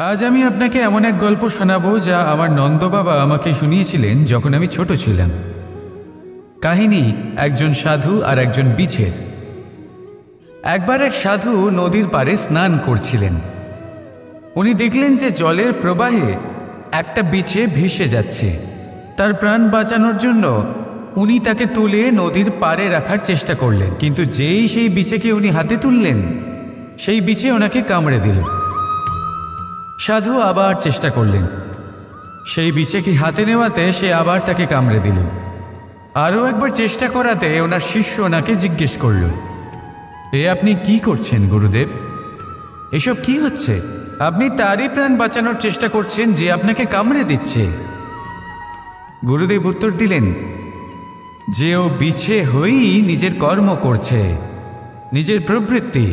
আজ আমি আপনাকে এমন এক গল্প শোনাবো যা আমার নন্দ বাবা আমাকে শুনিয়েছিলেন যখন আমি ছোট ছিলাম। কাহিনী একজন সাধু আর একজন বিছের। একবার এক সাধু নদীর পাড়ে স্নান করছিলেন। উনি দেখলেন যে জলের প্রবাহে একটা বিছে ভেসে যাচ্ছে। তার প্রাণ বাঁচানোর জন্য উনি তাকে তুলে নদীর পাড়ে রাখার চেষ্টা করলেন, কিন্তু যেই সেই বিছেকে উনি হাতে তুললেন, সেই বিছে ওনাকে কামড়ে দিল। সাধু আবার চেষ্টা করলেন, সেই বিছেকে হাতে নেওয়াতে সে আবার তাকে কামড়ে দিল। আরও একবার চেষ্টা করাতে ওনার শিষ্য ওনাকে জিজ্ঞেস করল, এ আপনি কি করছেন গুরুদেব? এসব কি হচ্ছে? আপনি তারই প্রাণ বাঁচানোর চেষ্টা করছেন যে আপনাকে কামড়ে দিচ্ছে। গুরুদেব উত্তর দিলেন যে ও বিছে হয়েই নিজের কর্ম করছে, নিজের প্রবৃত্তি,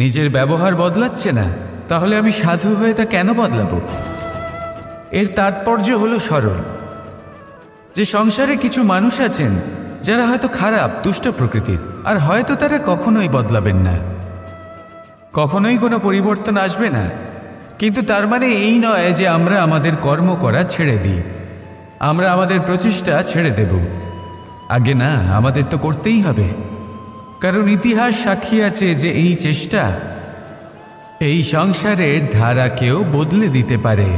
নিজের ব্যবহার বদলাচ্ছে না। তাহলে আমি সাধু হয়ে তা কেন বদলাবো? এর তাৎপর্য হলো সরল, যে সংসারে কিছু মানুষ আছেন যারা হয়তো খারাপ, দুষ্ট প্রকৃতির, আর হয়তো তারা কখনোই বদলাবেন না, কখনোই কোনো পরিবর্তন আসবে না। কিন্তু তার মানে এই নয় যে আমরা আমাদের কর্ম করা ছেড়ে দিই, আমরা আমাদের প্রচেষ্টা ছেড়ে দেব। আগে না, আমাদের তো করতেই হবে, কারণ ইতিহাস সাক্ষী আছে যে এই চেষ্টা এই সংসারের ধারাকেও বদলে দিতে পারে।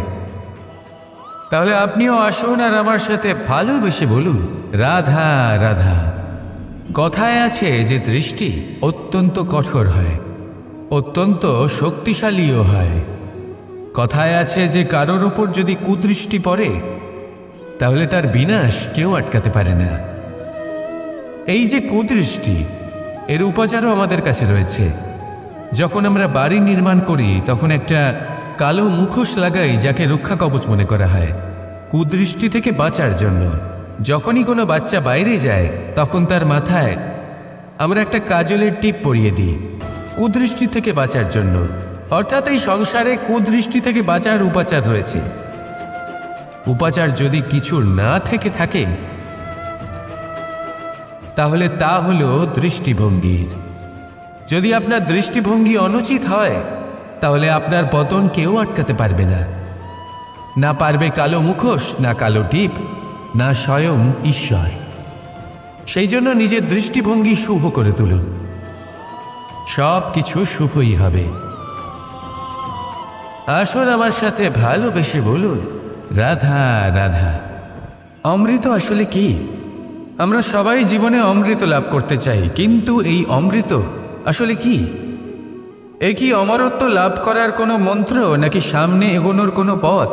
তাহলে আপনিও আসুন আর আমার সাথে ভালোবেসে বলুন, রাধা রাধা। কথায় আছে যে দৃষ্টি অত্যন্ত কঠোর হয়, অত্যন্ত শক্তিশালীও হয়। কথায় আছে যে কারোর ওপর যদি কুদৃষ্টি পড়ে তাহলে তার বিনাশ কেউ আটকাতে পারে না। এই যে কুদৃষ্টি, এর উপাচারও আমাদের কাছে রয়েছে। যখন আমরা বাড়ি নির্মাণ করি তখন একটা কালো মুখোশ লাগাই, যাকে রক্ষা কবচ মনে করা হয় কুদৃষ্টি থেকে বাঁচার জন্য। যখনই কোনো বাচ্চা বাইরে যায় তখন তার মাথায় আমরা একটা কাজলের টিপ পরিয়ে দিই কুদৃষ্টি থেকে বাঁচার জন্য। অর্থাৎ এই সংসারে কুদৃষ্টি থেকে বাঁচার উপাচার রয়েছে। উপাচার যদি কিছু না থেকে থাকে তাহলে তা হলো দৃষ্টিভঙ্গির। যদি আপনার দৃষ্টিভঙ্গি অনুচিত হয় তাহলে আপনার পতন কেউ আটকাতে পারবে না। না পারবে কালো মুখোশ, না কালো টিপ, না স্বয়ং ঈশ্বর। সেই জন্য নিজের দৃষ্টিভঙ্গি শুভ করে তুলুন, সব কিছু শুভই হবে। আসুন আমার সাথে ভালোবেসে বলুন, রাধা রাধা। অমৃত আসলে কি? আমরা সবাই জীবনে অমৃত লাভ করতে চাই, কিন্তু এই অমৃত আসলে কি? এ কি অমরত্ব লাভ করার কোনো মন্ত্র, নাকি সামনে এগোনোর কোনো পথ?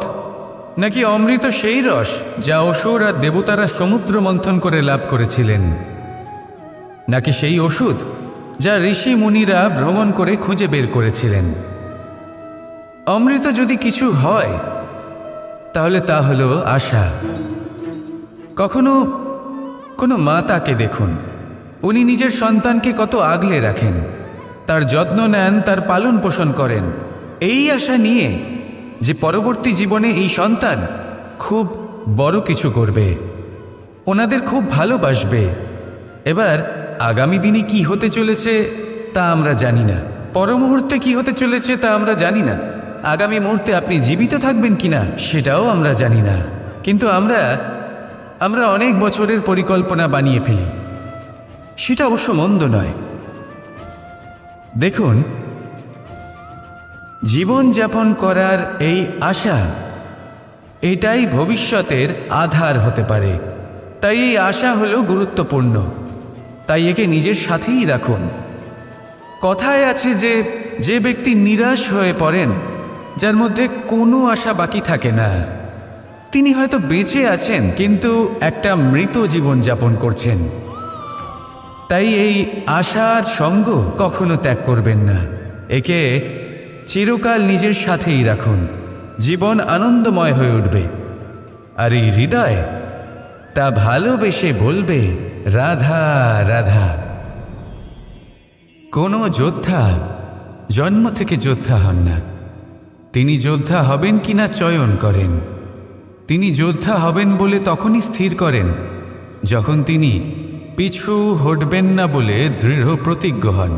নাকি অমৃত সেই রস যা অসুর আর দেবতারা সমুদ্র মন্থন করে লাভ করেছিলেন? নাকি সেই ওষুধ যা ঋষি মুনিরা ভ্রমণ করে খুঁজে বের করেছিলেন? অমৃত যদি কিছু হয় তাহলে তা হলো আশা। কখনো কোনো মাতাকে দেখুন, উনি নিজের সন্তানকে কত আগলে রাখেন, তার যত্ন নেন, তার পালন পোষণ করেন, এই আশা নিয়ে যে পরবর্তী জীবনে এই সন্তান খুব বড় কিছু করবে, ওনাদের খুব ভালোবাসবে। এবার আগামী দিনে কি হতে চলেছে তা আমরা জানি না, পর মুহূর্তে কি হতে চলেছে তা আমরা জানি না, আগামী মুহূর্তে আপনি জীবিত থাকবেন কিনা সেটাও আমরা জানি না। কিন্তু আমরা অনেক বছরের পরিকল্পনা বানিয়ে ফেলি, সেটা অবশ্য মন্দ নয়। দেখুন, জীবন যাপন করার এই আশা, এটাই ভবিষ্যতের আধার হতে পারে। তাই এই আশা হলো গুরুত্বপূর্ণ, তাই একে নিজের সাথেই রাখুন। কথায় আছে যে যে ব্যক্তি নিরাশ হয়ে পড়েন, যার মধ্যে কোনো আশা বাকি থাকে না, তিনি হয়তো বেঁচে আছেন কিন্তু একটা মৃত জীবন যাপন করছেন। তাই এই আশার সঙ্গ কখনো ত্যাগ করবেন না, একে চিরকাল নিজের সাথেই রাখুন। জীবন আনন্দময় হয়ে উঠবে, আর এই হৃদয় তা ভালোবেসে বলবে, রাধা রাধা। কোনো যোদ্ধা জন্ম থেকে যোদ্ধা হন না, তিনি যোদ্ধা হবেন কিনা চয়ন করেন। তিনি যোদ্ধা হবেন বলে তখনই স্থির করেন যখন তিনি পিছু হটবেন না বলে দৃঢ় প্রতিজ্ঞ হন।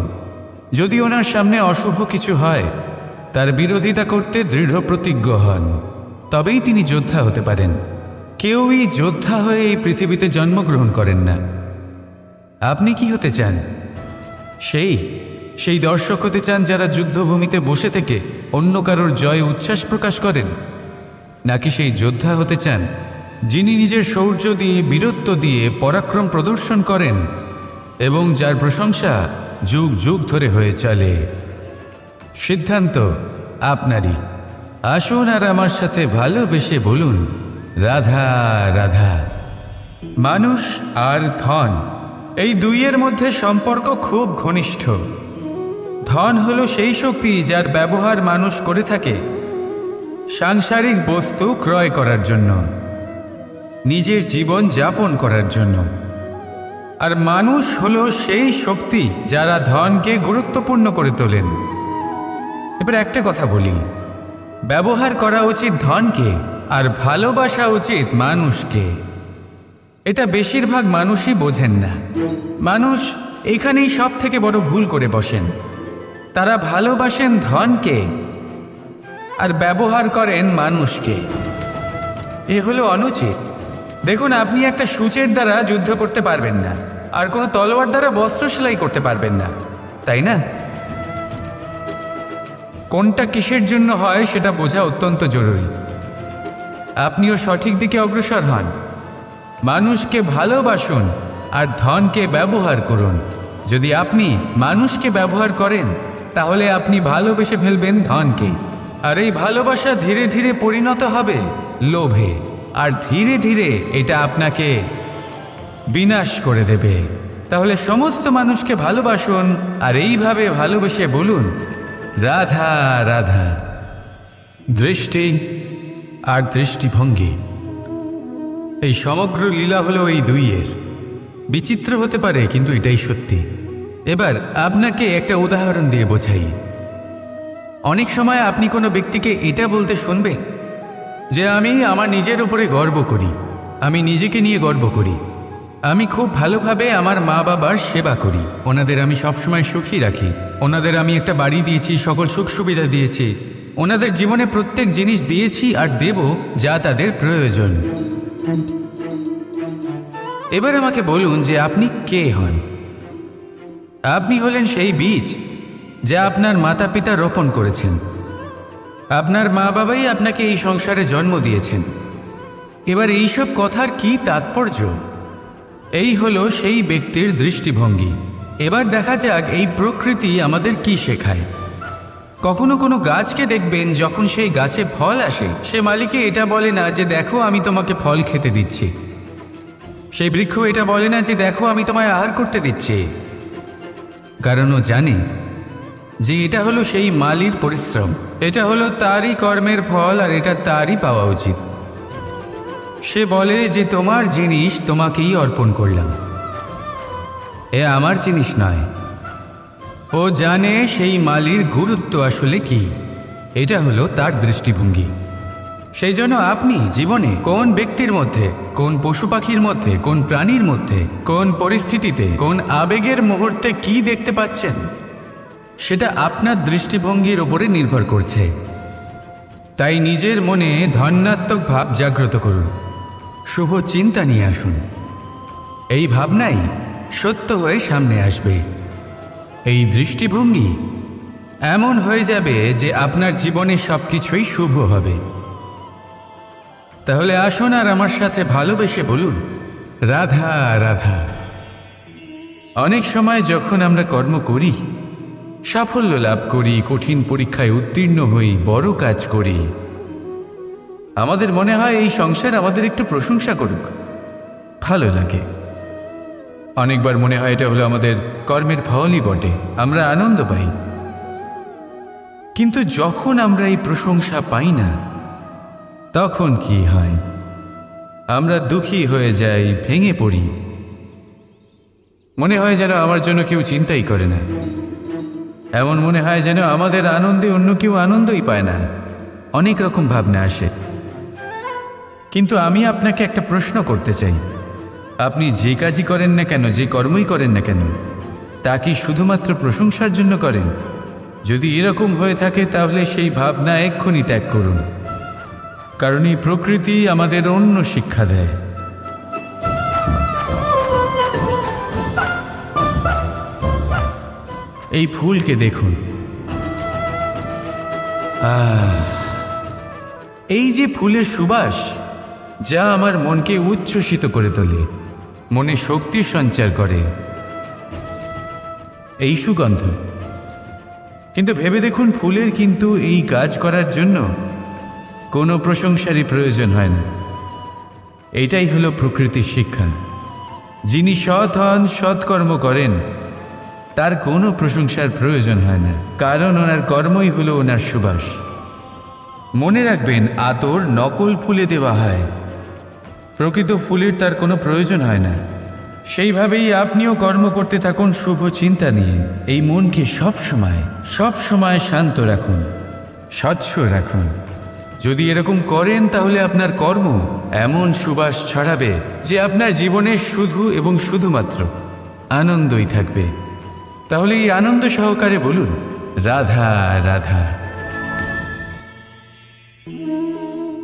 যদি ওনার সামনে অশুভ কিছু হয় তার বিরোধিতা করতে দৃঢ় প্রতিজ্ঞ হন, তবেই তিনি যোদ্ধা হতে পারেন। কেউই যোদ্ধা হয়ে এই পৃথিবীতে জন্মগ্রহণ করেন না। আপনি কি হতে চান? সেই দর্শক হতে চান যারা যুদ্ধভূমিতে বসে থেকে অন্য কারোর জয়ে উচ্ছ্বাস প্রকাশ করেন, নাকি সেই যোদ্ধা হতে চান যিনি নিজের শৌর্য দিয়ে, বীরত্ব দিয়ে পরাক্রম প্রদর্শন করেন এবং যার প্রশংসা যুগ যুগ ধরে হয়ে চলে? সিদ্ধান্ত আপনারই। আসুন আর আমার সাথে ভালোবেসে বলুন, রাধা রাধা। মানুষ আর ধন, এই দুইয়ের মধ্যে সম্পর্ক খুব ঘনিষ্ঠ। ধন হলো সেই শক্তি যার ব্যবহার মানুষ করে থাকে সাংসারিক বস্তু ক্রয় করার জন্য, নিজের জীবন যাপন করার জন্য। আর মানুষ হলো সেই শক্তি যারা ধনকে গুরুত্বপূর্ণ করে তোলেন। এবার একটা কথা বলি, ব্যবহার করা উচিত ধনকে আর ভালোবাসা উচিত মানুষকে। এটা বেশিরভাগ মানুষই বোঝেন না। মানুষ এখানেই সব থেকে বড় ভুল করে বসেন। তারা ভালোবাসেন ধনকে আর ব্যবহার করেন মানুষকে। এ হলো অনুচিত। দেখুন, আপনি একটা সূচের দ্বারা যুদ্ধ করতে পারবেন না, আর কোনো তলোয়ার দ্বারা বস্ত্র সেলাই করতে পারবেন না, তাই না? কোনটা কিসের জন্য হয় সেটা বোঝা অত্যন্ত জরুরি। আপনিও সঠিক দিকে অগ্রসর হন। মানুষকে ভালোবাসুন আর ধনকে ব্যবহার করুন। যদি আপনি মানুষকে ব্যবহার করেন তাহলে আপনি ভালোবেসে ফেলবেন ধনকে, আর এই ভালোবাসা ধীরে ধীরে পরিণত হবে লোভে, আর ধীরে ধীরে এটা আপনাকে বিনাশ করে দেবে। তাহলে সমস্ত মানুষকে ভালোবাসুন আর এইভাবে ভালোবেসে বলুন, রাধা রাধা। দৃষ্টি আর দৃষ্টিভঙ্গি, এই সমগ্র লীলা হলো এই দুইয়ের। বিচিত্র হতে পারে, কিন্তু এটাই সত্যি। এবার আপনাকে একটা উদাহরণ দিয়ে বোঝাই। অনেক সময় আপনি কোনো ব্যক্তিকে এটা বলতে শুনবেন যে আমি আমার নিজের উপরে গর্ব করি, আমি নিজেকে নিয়ে গর্ব করি, আমি খুব ভালোভাবে আমার মা বাবার সেবা করি, ওনাদের আমি সবসময় সুখী রাখি, ওনাদের আমি একটা বাড়ি দিয়েছি, সকল সুখ সুবিধা দিয়েছি, ওনাদের জীবনে প্রত্যেক জিনিস দিয়েছি আর দেব যা তাদের প্রয়োজন। এবার আমাকে বলুন যে আপনি কে হন? আপনি হলেন সেই বীজ যা আপনার মাতা পিতা রোপণ করেছেন। আপনার মা বাবাই আপনাকে এই সংসারে জন্ম দিয়েছেন। এবার এইসব কথার কি তাৎপর্য? এই হলো সেই ব্যক্তির দৃষ্টিভঙ্গি। এবার দেখা যাক এই প্রকৃতি আমাদের কি শেখায়। কখনো কোনো গাছকে দেখবেন, যখন সেই গাছে ফল আসে সে মালিকে এটা বলে না যে দেখো আমি তোমাকে ফল খেতে দিচ্ছি। সেই বৃক্ষ এটা বলে না যে দেখো আমি তোমায় আহার করতে দিচ্ছি, কারণ ও জানে যে এটা হলো সেই মালির পরিশ্রম, এটা হলো তারই কর্মের ফল আর এটা তারই পাওয়া উচিত। সে বলে যে তোমার জিনিস তোমাকেই অর্পণ করলাম, এ আমার জিনিস নয়। ও জানে সেই মালির গুরুত্ব আসলে কি। এটা হলো তার দৃষ্টিভঙ্গি। সেই জন্য আপনি জীবনে কোন ব্যক্তির মধ্যে, কোন পশু পাখির মধ্যে, কোন প্রাণীর মধ্যে, কোন পরিস্থিতিতে, কোন আবেগের মুহূর্তে কি দেখতে পাচ্ছেন, সেটা আপনার দৃষ্টিভঙ্গির উপরে নির্ভর করছে। তাই নিজের মনে ধন্যাত্মক ভাব জাগ্রত করুন, শুভ চিন্তা নিয়ে আসুন। এই ভাবনাই সত্য হয়ে সামনে আসবে। এই দৃষ্টিভঙ্গি এমন হয়ে যাবে যে আপনার জীবনে সবকিছুই শুভ হবে। তাহলে আসুন আর আমার সাথে ভালোবেসে বলুন, রাধা রাধা। অনেক সময় যখন আমরা কর্ম করি, সাফল্য লাভ করি, কঠিন পরীক্ষায় উত্তীর্ণ হই, বড় কাজ করি, আমাদের মনে হয় এই সংসার আমাদের একটু প্রশংসা করুক, ভালো লাগে। অনেকবার মনে হয় এটা হলো আমাদের কর্মের ফলই বটে, আমরা আনন্দ পাই। কিন্তু যখন আমরা এই প্রশংসা পাই না, তখন কি হয়? আমরা দুঃখী হয়ে যাই, ভেঙে পড়ি। মনে হয় যেন আমার জন্য কেউ চিন্তাই করে না, এমন মনে হয় যেন আমাদের আনন্দে অন্য কেউ আনন্দই পায় না। অনেক রকম ভাবনা আসে। কিন্তু আমি আপনাকে একটা প্রশ্ন করতে চাই, আপনি যে কাজই করেন না কেন, যে কর্মই করেন না কেন, তা কি শুধুমাত্র প্রশংসার জন্য করেন, যদি এরকম হয়ে থাকে তাহলে সেই ভাবনা এক্ষুনি ত্যাগ করুন, কারণ এই প্রকৃতি আমাদের অন্য শিক্ষা দেয়। এই ফুলকে দেখুন, এই যে ফুলের সুবাস, যা আমার মনকে উচ্ছ্বসিত করে তোলে, মনে শক্তির সঞ্চার করে, এই সুগন্ধ। কিন্তু ভেবে দেখুন, ফুলের কিন্তু এই কাজ করার জন্য কোনো প্রশংসারই প্রয়োজন হয় না। এইটাই হলো প্রকৃতির শিক্ষা। যিনি সৎ হন, সৎকর্ম করেন, তার কোনো প্রশংসার প্রয়োজন হয় না, কারণ ওনার কর্মই হলো ওনার সুবাস। মনে রাখবেন, আতর নকল ফুলে দেওয়া হয়, প্রকৃত ফুলের তার কোনো প্রয়োজন হয় না। সেইভাবেই আপনিও কর্ম করতে থাকুন শুভ চিন্তা নিয়ে। এই মনকে সবসময় শান্ত রাখুন, স্বচ্ছ রাখুন। যদি এরকম করেন তাহলে আপনার কর্ম এমন সুবাস ছড়াবে যে আপনার জীবনে শুধু এবং শুধুমাত্র আনন্দই থাকবে। তাহলে এই আনন্দ সহকারে বলুন, রাধা রাধা।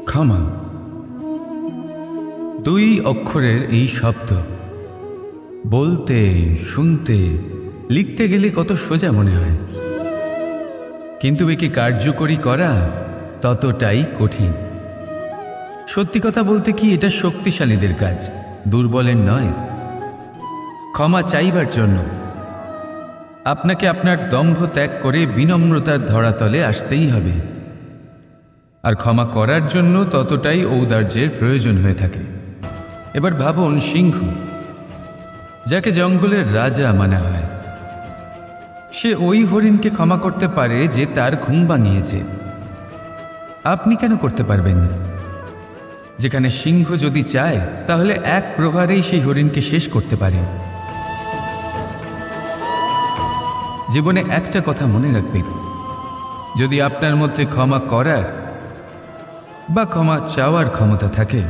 ক্ষমা, 2 অক্ষরের এই শব্দ বলতে, শুনতে, লিখতে গেলে কত সোজা মনে হয়, কিন্তু একে কার্যকরী করা ততটাই কঠিন। সত্যি কথা বলতে কি, এটা শক্তিশালীদের কাজ, দুর্বলের নয়। ক্ষমা চাইবার জন্য আপনাকে আপনার দম্ভ ত্যাগ করে বিনম্রতার ধরাতলে আসতেই হবে। আর ক্ষমা করার জন্য ততটাই ঔদার্যের প্রয়োজন হয়ে থাকে। এবার ভাবুন, সিংহ, যাকে জঙ্গলের রাজা মানা হয়, সে ওই হরিণকে ক্ষমা করতে পারে যে তার ঘুম ভাঙিয়েছে। আপনি কেন করতে পারবেন না? যেখানে সিংহ যদি চায় তাহলে এক প্রহারেই সেই হরিণকে শেষ করতে পারে। জীবনে একটা কথা মনে রাখবেন, যদি আপনার মধ্যে ক্ষমা করার বা ক্ষমা চাওয়ার ক্ষমতা থাকে,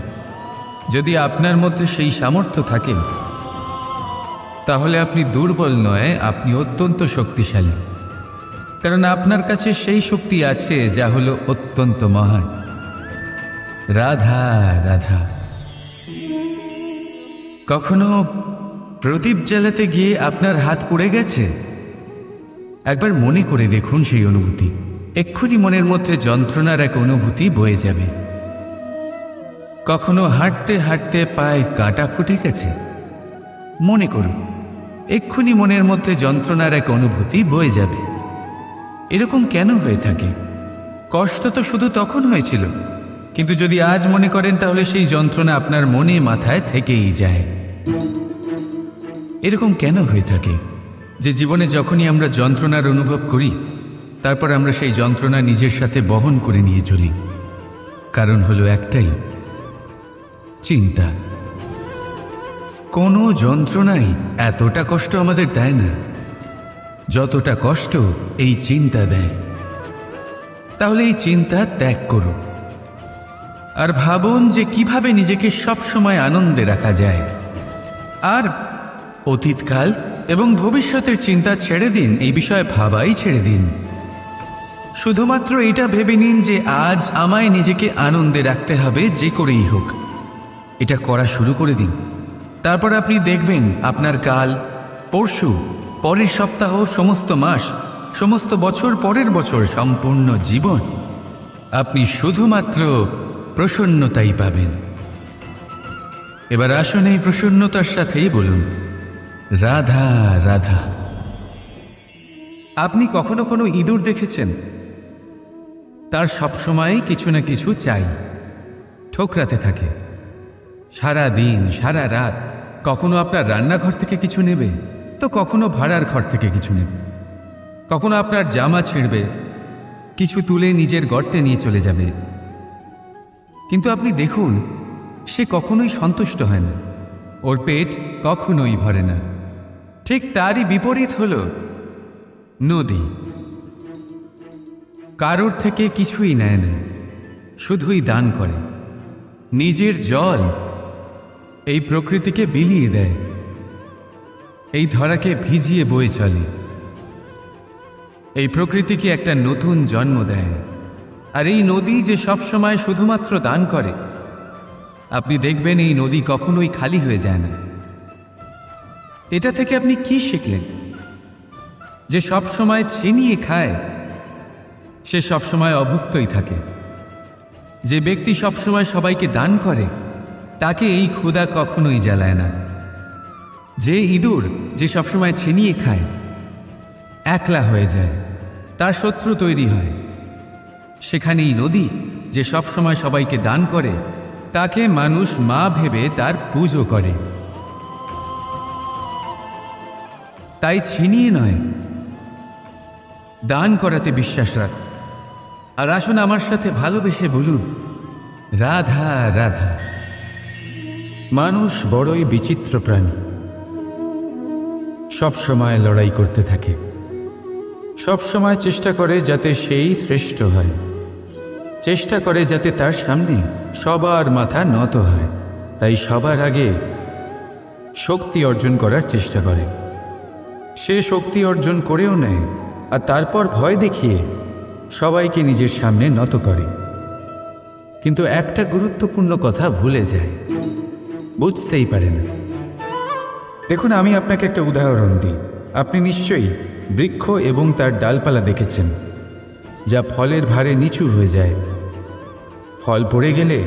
যদি আপনার মধ্যে সেই সামর্থ্য থাকে, তাহলে আপনি দুর্বল নয়, আপনি অত্যন্ত শক্তিশালী। কারণ আপনার কাছে সেই শক্তি আছে যা হলো অত্যন্ত মহান। রাধা রাধা। কখনো প্রদীপ জ্বালাতে গিয়ে আপনার হাত পুড়ে গেছে? একবার মনে করে দেখুন সেই অনুভূতি। এক্ষুনি মনের মধ্যে যন্ত্রণার এক অনুভূতি বয়ে যাবে। কখনো হাঁটতে হাঁটতে পায়ে কাঁটা ফুটে গেছে? মনে করুন, এক্ষুনি মনের মধ্যে যন্ত্রণার এক অনুভূতি বয়ে যাবে। এরকম কেন হয়ে থাকে? কষ্ট তো শুধু তখন হয়েছিল, কিন্তু যদি আজ মনে করেন তাহলে সেই যন্ত্রণা আপনার মনে মাথায় থেকেই যায়। এরকম কেন হয়ে থাকে যে জীবনে যখনই আমরা যন্ত্রণার অনুভব করি, তারপর আমরা সেই যন্ত্রণা নিজের সাথে বহন করে নিয়ে চলি? কারণ হলো একটাই, চিন্তা। কোনো যন্ত্রণাই এতটা কষ্ট আমাদের দেয় না যতটা কষ্ট এই চিন্তা দেয়। তাহলে এই চিন্তা ত্যাগ করুন আর ভাবুন যে কিভাবে নিজেকে সবসময় আনন্দে রাখা যায়। আর অতীতকাল এবং ভবিষ্যতের চিন্তা ছেড়ে দিন, এই বিষয়ে ভাবাই ছেড়ে দিন। শুধুমাত্র এটা ভেবে নিন যে আজ আমায় নিজেকে আনন্দে রাখতে হবে, যে করেই হোক। এটা করা শুরু করে দিন। তারপর আপনি দেখবেন আপনার কাল, পরশু, পরের সপ্তাহ, সমস্ত মাস, সমস্ত বছর, পরের বছর, সম্পূর্ণ জীবন আপনি শুধুমাত্র প্রসন্নতাই পাবেন। এবার আসুন এই প্রসন্নতার সাথেই বলুন, রাধা রাধা। আপনি কখনো কোনো ইঁদুর দেখেছেন? তার সবসময় কিছু না কিছু চাই, ঠোকরাতে থাকে সারা দিন সারা রাত। কখনো আপনার রান্নাঘর থেকে কিছু নেবে, তো কখনো ভাড়ার ঘর থেকে কিছু নেবে। কখনো আপনার জামা ছিঁড়বে, কিছু তুলে নিজের গর্তে নিয়ে চলে যাবে। কিন্তু আপনি দেখুন, সে কখনোই সন্তুষ্ট হয় না, ওর পেট কখনোই ভরে না। ঠিক তারই বিপরীত হল নদী। কারোর থেকে কিছুই নেয় না, শুধুই দান করে। নিজের জল এই প্রকৃতিকে বিলিয়ে দেয়, এই ধরাকে ভিজিয়ে বয়ে চলে। এই প্রকৃতিকে একটা নতুন জন্ম দেয়। আর এই নদী যে সবসময় শুধুমাত্র দান করে, আপনি দেখবেন এই নদী কখনোই খালি হয়ে যায় না। এটা থেকে আপনি কি শিখলেন? যে সবসময় ছিনিয়ে খায় সে সবসময় অভুক্তই থাকে। যে ব্যক্তি সবসময় সবাইকে দান করে তাকে এই ক্ষুধা কখনোই জ্বালায় না। যে ইঁদুর যে সবসময় ছিনিয়ে খায় একলা হয়ে যায়, তার শত্রু তৈরি হয়। সেখানেই নদী যে সবসময় সবাইকে দান করে তাকে মানুষ মা ভেবে তার পুজো করে। তাই ছিনিয়ে নয়, দান করাতে বিশ্বাস রাখ। আর আসুন আমার সাথে ভালোবেসে বলুন, রাধা রাধা। মানুষ বড়ই বিচিত্র প্রাণী, সব সময় লড়াই করতে থাকে, সব সময় চেষ্টা করে যাতে সেই শ্রেষ্ঠ হয়, চেষ্টা করে যাতে তার সামনে সবার মাথা নত হয়। তাই সবার আগে শক্তি অর্জন করার চেষ্টা করে। সে শক্তি অর্জন করেও নেয় আর তারপর ভয় দেখিয়ে সবাইকে নিজের সামনে নত করে। কিন্তু একটা গুরুত্বপূর্ণ কথা ভুলে যায়, বুঝতেই পারে না। দেখুন, আমি আপনাকে একটা উদাহরণ দিই। আপনি নিশ্চয়ই বৃক্ষ এবং তার ডালপালা দেখেছেন, যা ফলের ভারে নিচু হয়ে যায়। ফল পড়ে গেলে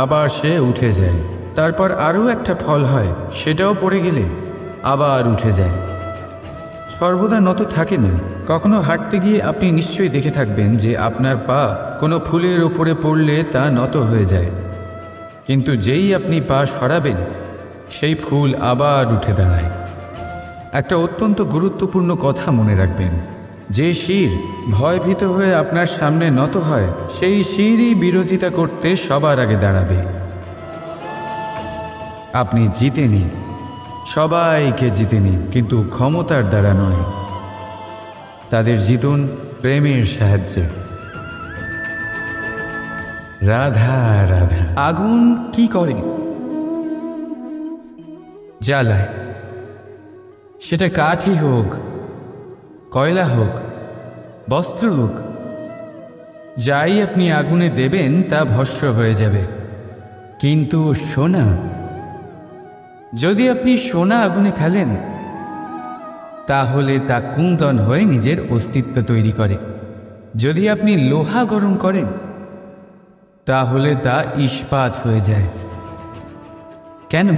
আবার সে উঠে যায়, তারপর আরও একটা ফল হয়, সেটাও পড়ে গেলে আবার উঠে যায়। সর্বদা নত থাকে না। কখনো হাঁটতে গিয়ে আপনি নিশ্চয়ই দেখে থাকবেন যে আপনার পা কোনো ফুলের ওপরে পড়লে তা নত হয়ে যায়, কিন্তু যেই আপনি পা সরাবেন সেই ফুল আবার উঠে দাঁড়ায়। একটা অত্যন্ত গুরুত্বপূর্ণ কথা মনে রাখবেন, যে শির ভয়ভীত হয়ে আপনার সামনে নত হয় সেই শিরই বিরোধিতা করতে সবার আগে দাঁড়াবে। আপনি জিতে নিন, সবাইকে জিতে নিন, কিন্তু ক্ষমতার দ্বারা নয়। তাদের জিতুন প্রেমের সাহায্যে। রাধা রাধা। আগুন কি করে? জ্বালায়। সেটা কাঠই হোক, কয়লা হোক, বস্ত্র হোক, যাই আপনি আগুনে দেবেন তা ভস্ম হয়ে যাবে। কিন্তু সোনা, যদি আপনি সোনা আগুনে ফেলেন তাহলে তা কুন্দন হয়ে নিজের অস্তিত্ব তৈরি করে। যদি আপনি লোহা গরম করেন তাহলে তা ইস্পাত হয়ে যায়। কেন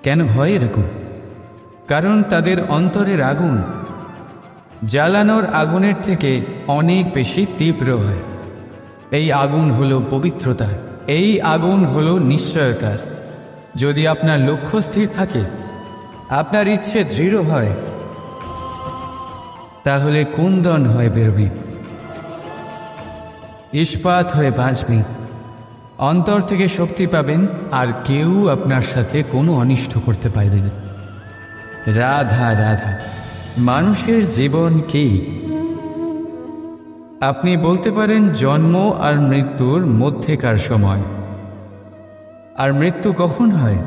কেন হয় এরকম? কারণ তাদের অন্তরের আগুন জ্বালানোর আগুনের থেকে অনেক বেশি তীব্র হয়। এই আগুন হলো পবিত্রতার, এই আগুন হলো নিশ্চয়তার। যদি আপনার লক্ষ্য স্থির থাকে, আপনার ইচ্ছে দৃঢ় হয়, তাহলে কুন্দন হয়ে বেরোবে, ইস্পাত হয়ে বাঁচবে, অন্তর থেকে শক্তি পাবেন, আর কেউ আপনার সাথে কোনো অনিষ্ট করতে পারবে না। রাধা রাধা। মানুষের জীবন কি? আপনি বলতে পারেন জন্ম আর মৃত্যুর মধ্যেকার সময়। আর মৃত্যু কখন হয়?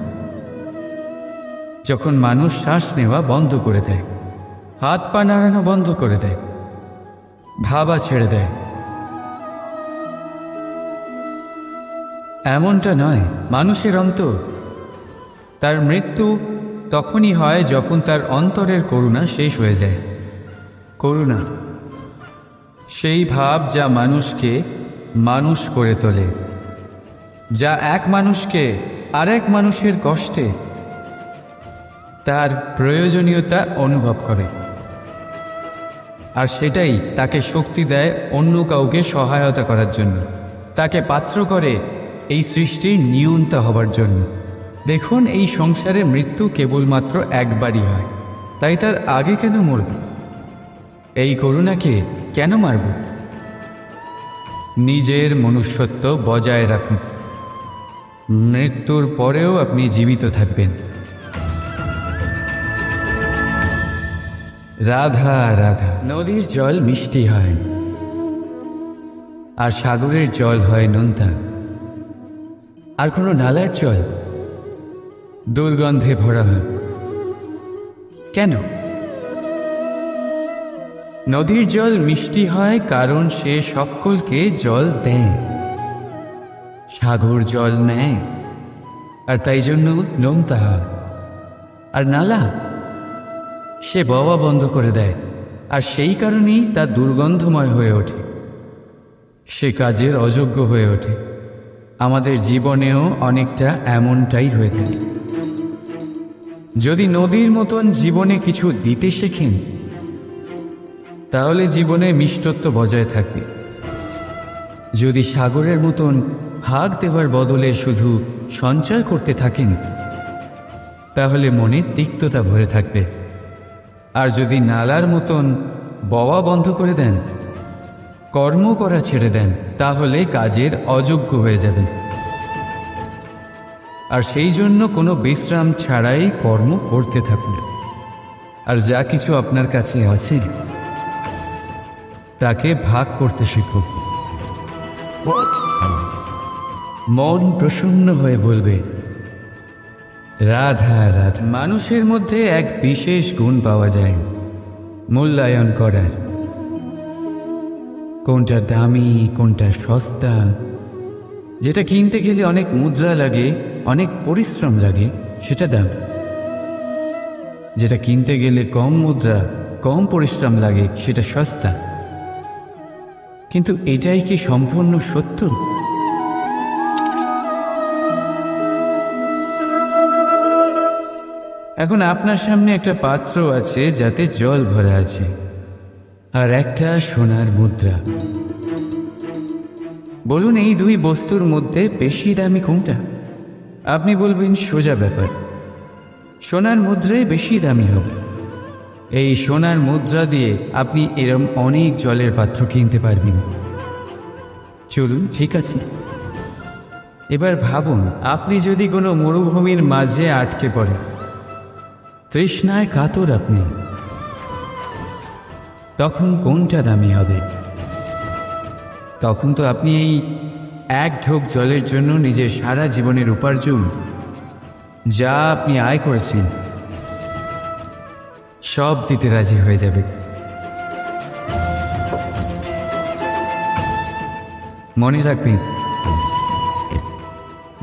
যখন মানুষ শ্বাস নেওয়া বন্ধ করে দেয়, হাত পা নাড়ানো বন্ধ করে দেয়, ভাবা ছেড়ে দেয়। এমনটা নয়, মানুষের অন্তর। তার মৃত্যু তখনই হয় যখন তার অন্তরের করুণা শেষ হয়ে যায়। করুণা সেই ভাব যা মানুষকে মানুষ করে তোলে, যা এক মানুষকে আরেক মানুষের কষ্টে তার প্রয়োজনীয়তা অনুভব করে, আর সেটাই তাকে শক্তি দেয় অন্য কাউকে সহায়তা করার জন্য, তাকে পাত্র করে এই সৃষ্টির নিয়ন্তা হবার জন্য। দেখুন, এই সংসারে মৃত্যু কেবলমাত্র একবারই হয়, তাই তার আগে কেন মরব? এই করুণাকে কেন মারব? নিজের মনুষ্যত্ব বজায় রাখুন, মৃত্যুর পরেও আপনি জীবিত থাকবেন। রাধা রাধা। নদীর জল মিষ্টি হয় আর সাগরের জল হয় নোনতা, আর কোনো নালার জল দুর্গন্ধে ভরা হয়। কেন? নদীর জল মিষ্টি হয় কারণ সে সকলকে জল দেয়, সাগর জল নেয় আর তাই জন্য নোনতা হয়। আর নালা সে বওয়া বন্ধ করে দেয় আর সেই কারণেই তা দুর্গন্ধময় হয়ে ওঠে, সে কাজের অযোগ্য হয়ে ওঠে। আমাদের জীবনেও অনেকটা এমনটাই হয়ে থাকে। যদি নদীর মতন জীবনে কিছু দিতে শেখেন তাহলে জীবনে মিষ্টত্ব বজায় থাকবে। যদি সাগরের মতন ভাগ দেওয়ার বদলে শুধু সঞ্চয় করতে থাকেন তাহলে মনে তিক্ততা ভরে থাকবে। আর যদি নালার মতন বওয়া বন্ধ করে দেন, কর্ম করা ছেড়ে দেন, তাহলে কাজের অযোগ্য হয়ে যাবেন। আর সেই জন্য কোনো বিশ্রাম ছাড়াই কর্ম করতে থাকুন। আর যা কিছু আপনার কাছে আছে তাকে ভাগ করতে শিখুন। মন প্রসন্ন হয়ে বলবে, রাধা রাধা। মানুষের মধ্যে এক বিশেষ গুণ পাওয়া যায় মূল্যায়ন করার। কোনটা দামি, কোনটা সস্তা, যেটা কিনতে গেলে অনেক মুদ্রা লাগে, অনেক পরিশ্রম লাগে, সেটা দাম। যেটা কিনতে গেলে কম মুদ্রা, কম পরিশ্রম লাগে, সেটা সস্তা। কিন্তু এটাই কি সম্পূর্ণ সত্য? এখন আপনার সামনে একটা পাত্র আছে যাতে জল ভরা আছে, আর একটা সোনার মুদ্রা। বলুন, এই দুই বস্তুর মধ্যে বেশি দামি কোনটা? আপনি বলবেন সোজা ব্যাপার, সোনার মুদ্রাই বেশি দামি হবে। এই সোনার মুদ্রা দিয়ে আপনি এরম অনেক জলের পাত্র কিনতে পারবেন। চলুন, ঠিক আছে। এবার ভাবুন, আপনি যদি কোনো মরুভূমির মাঝে আটকে পড়েন, তৃষ্ণায় কাতর আপনি, তখন কোনটা দামি হবে? তখন তো আপনি এই এক ঢোক জলের জন্য নিজের সারা জীবনের উপার্জন, যা আপনি আয় করেছেন, সব দিতে রাজি হয়ে যাবে। মনে রাখবেন,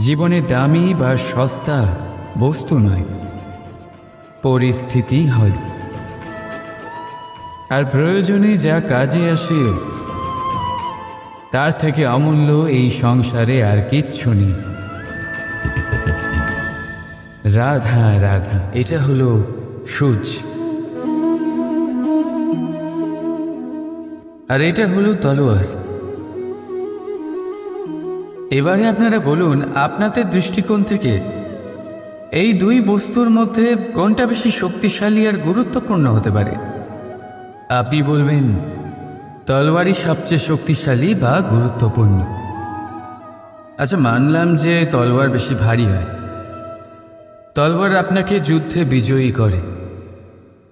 জীবনে দামি বা সস্তা বস্তু নয়, পরিস্থিতি হয়। আর প্রয়োজনে যা কাজে আসে তার থেকে অমূল্য এই সংসারে আর কিচ্ছু নেই। রাধা রাধা। এটা হলো সূচ, আর এটা হলো তলোয়ার। এবারে আপনারা বলুন, আপনাদের দৃষ্টিকোণ থেকে এই দুই বস্তুর মধ্যে কোনটা বেশি শক্তিশালী আর গুরুত্বপূর্ণ হতে পারে? আপনি বলবেন তলোয়ারই সবচেয়ে শক্তিশালী বা গুরুত্বপূর্ণ। আচ্ছা, মানলাম যে তলোয়ার বেশি ভারী হয়। তলোয়ার আপনাকে যুদ্ধে বিজয়ী করে,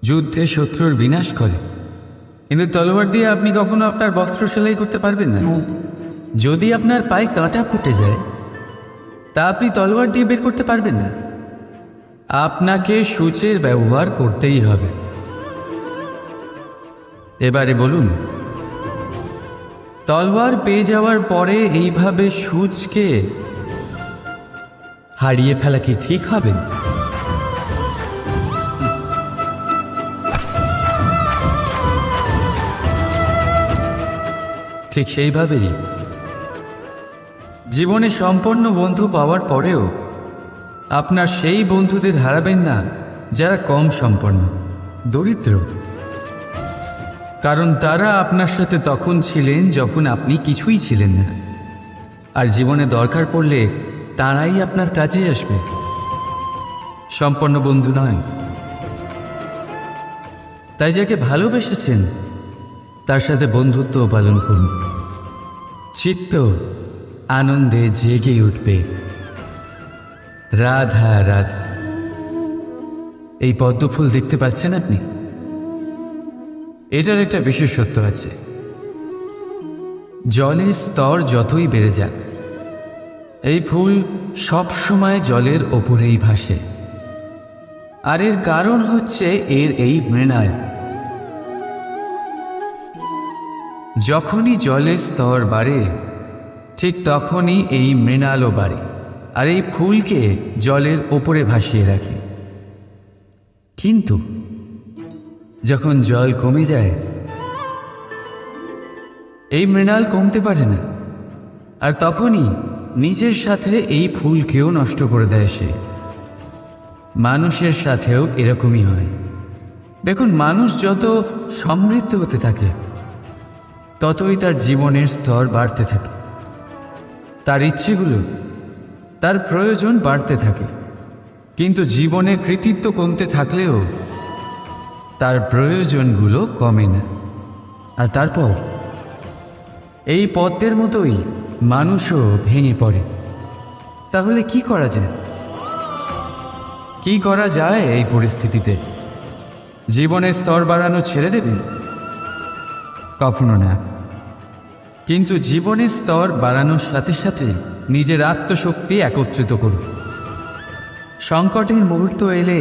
যুদ্ধে শত্রুর বিনাশ করে, কিন্তু তলোয়ার দিয়ে আপনি কখনো আপনার বস্ত্র সেলাই করতে পারবেন না। যদি আপনার পায়ে কাঁটা ফুটে যায়, তা আপনি তলোয়ার দিয়ে বের করতে পারবেন না। আপনাকে সূচের ব্যবহার করতেই হবে। এবারে বলুন, তলোয়ার পেয়ে যাওয়ার পরে এইভাবে সূচকে হারিয়ে ফেলা কি ঠিক হবে? ঠিক সেইভাবেই জীবনে সম্পন্ন বন্ধু পাওয়ার পরেও আপনার সেই বন্ধুদের হারাবেন না যারা কম সম্পন্ন, দরিদ্র। কারণ তারা আপনার সাথে তখন ছিলেন যখন আপনি কিছুই ছিলেন না, আর জীবনে দরকার পড়লে তারাই আপনার কাজে আসবে, সম্পন্ন বন্ধু নয়। তাই যাকে ভালোবেসেছেন তার সাথে বন্ধুত্ব পালন করুন। চিত্ত আনন্দে জেগে উঠবে। রাধা রাধা। এই পদ্মফুল দেখতে পাচ্ছেন আপনি? এটার একটা বিশেষত্ব আছে। জলের স্তর যতই বেড়ে যাক, এই ফুল সব সময় জলের ওপরেই ভাসে। আর এর কারণ হচ্ছে এর এই মৃণাল। যখনই জলের স্তর বাড়ে ঠিক তখনই এই মৃণালও বাড়ে, আর এই ফুলকে জলের ওপরে ভাসিয়ে রাখে। কিন্তু যখন জল কমে যায়, এই মৃণাল কমতে পারে না, আর তখনই নিজের সাথে এই ফুলকেও নষ্ট করে দেয় সে। মানুষের সাথেও এরকমই হয়। দেখুন, মানুষ যত সমৃদ্ধ হতে থাকে ততই তার জীবনের স্তর বাড়তে থাকে, তার ইচ্ছেগুলো, তার প্রয়োজন বাড়তে থাকে। কিন্তু জীবনে কৃতিত্ব কমতে থাকলেও তার প্রয়োজনগুলো কমে না। আর তারপর এই পদ্মের মতোই মানুষও ভেঙে পড়ে। তাহলে কি করা যায়? কি করা যায় এই পরিস্থিতিতে? জীবনের স্তর বাড়ানো ছেড়ে দেবেন? কখনো না। কিন্তু জীবনের স্তর বাড়ানোর সাথে সাথে নিজের আত্মশক্তি একত্রিত করুন। সংকটের মুহূর্ত এলে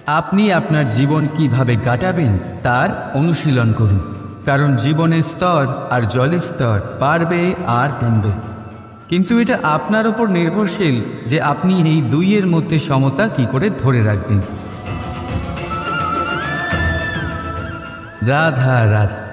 আপনি আপনার জীবন কিভাবে কাটাবেন তার অনুশীলন করুন, কারণ জীবনের স্তর আর জলের স্তর বাড়বে আর কমবে। কিন্তু এটা আপনার ওপর নির্ভরশীল যে আপনি এই দুইয়ের মধ্যে সমতা কি করে ধরে রাখবেন। রাধা রাধা।